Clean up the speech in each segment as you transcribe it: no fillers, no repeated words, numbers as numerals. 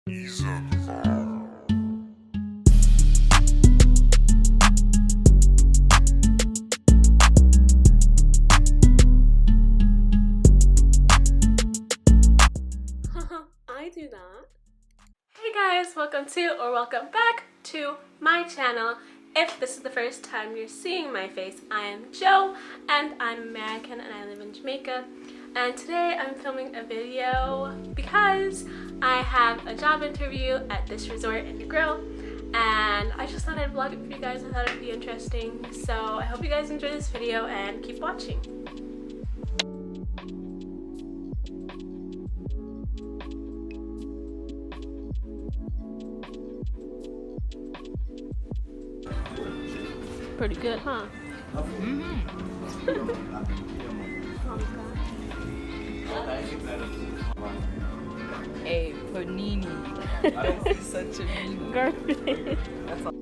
I do that. Hey guys, welcome back to my channel. If this is the first time you're seeing my face, I am Jo and I'm American and I live in Jamaica. And today I'm filming a video because I have a job interview at this resort in Negril, and I just thought I'd vlog it for you guys. I thought it'd be interesting. So I hope you guys enjoy this video and keep watching. Pretty good, huh? Hey, panini. I don't see such a mean Garbage. That's all.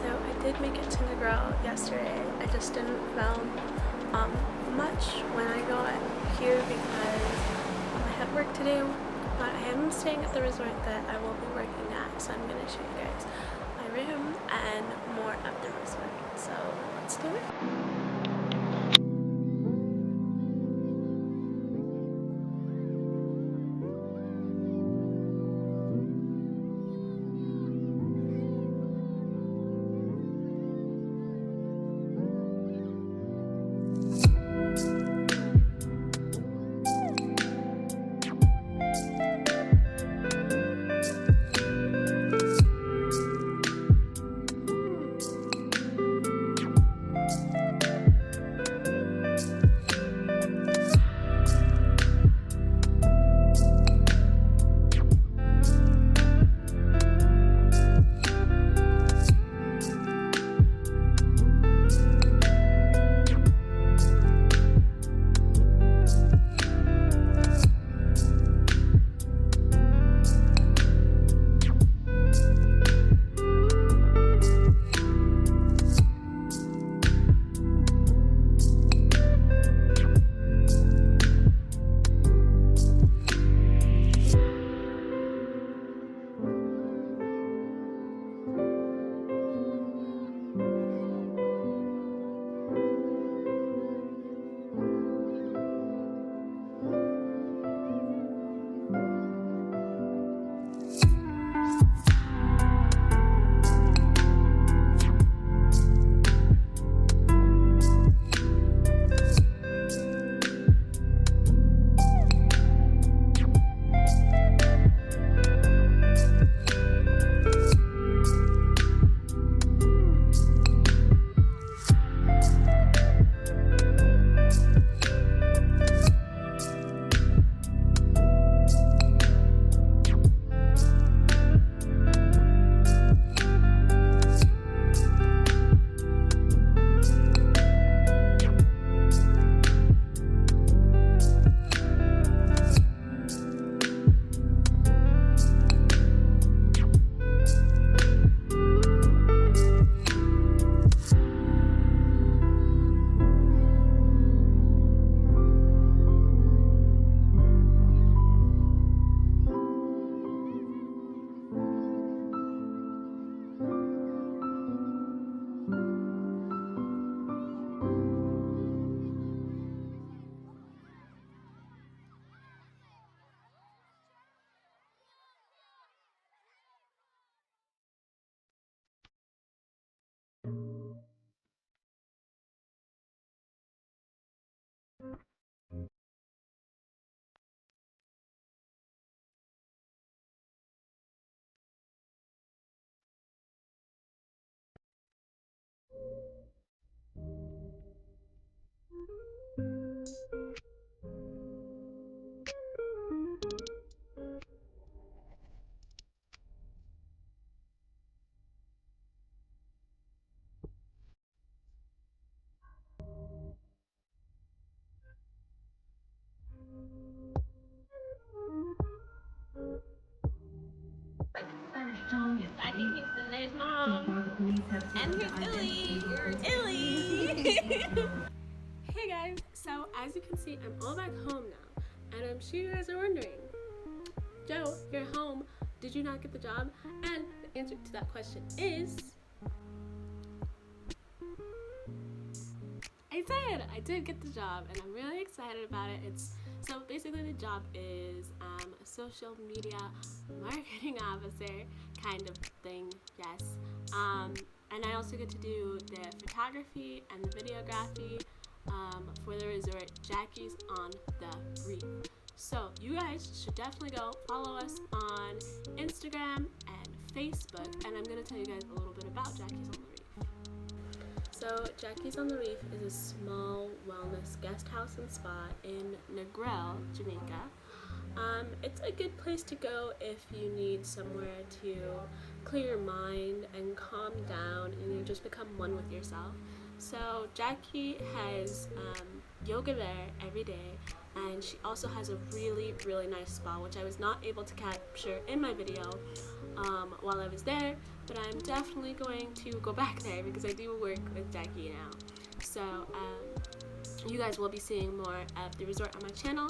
I did make it to Negril yesterday. I just didn't film much when I got here because I had work to do, but I am staying at the resort that I will be working at, so I'm going to show you guys my room and more of the resort. So let's do it. And here's Illy. Illy. Hey guys, so as you can see, I'm all back home now, and I'm sure you guys are wondering, Joe, you're home. Did you not get the job? And the answer to that question is, I did get the job, and I'm really excited about it. So basically the job is a social media marketing officer kind of thing, yes. And I also get to do the photography and the videography for the resort Jackie's on the Reef. So you guys should definitely go follow us on Instagram and Facebook, and I'm going to tell you guys a little bit about Jackie's on the Reef. So Jackie's on the Reef is a small wellness guest house and spa in Negril, Jamaica. It's a good place to go if you need somewhere to clear your mind and calm down and you just become one with yourself. So Jackie has yoga there every day, and she also has a really, really nice spa, which I was not able to capture in my video while I was there, but I'm definitely going to go back there because I do work with Jackie now. So you guys will be seeing more of the resort on my channel,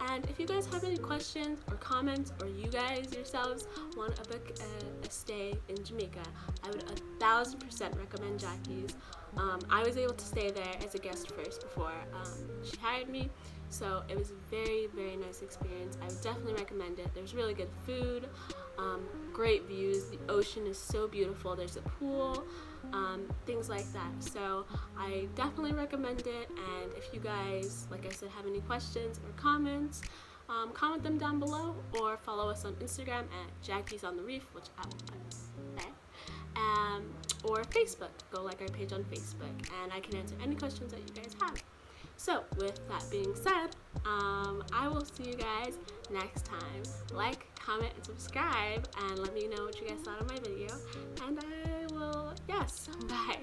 and if you guys have any questions or comments, or you guys yourselves want to book a stay in Jamaica, I would 1000% recommend Jackie's. I was able to stay there as a guest first before she hired me, so it was a very, very nice experience. I would definitely recommend it. There's really good food, great views, the ocean is so beautiful, there's a pool, things like that. So I definitely recommend it, and if you guys, like I said, have any questions or comments, comment them down below, or follow us on Instagram at Jackie's on the Reef, which I will put there. Or Facebook. Go like our page on Facebook, and I can answer any questions that you guys have. So with that being said, I will see you guys next time. Like, comment, and subscribe, and let me know what you guys thought of my video. And I will, yes, bye.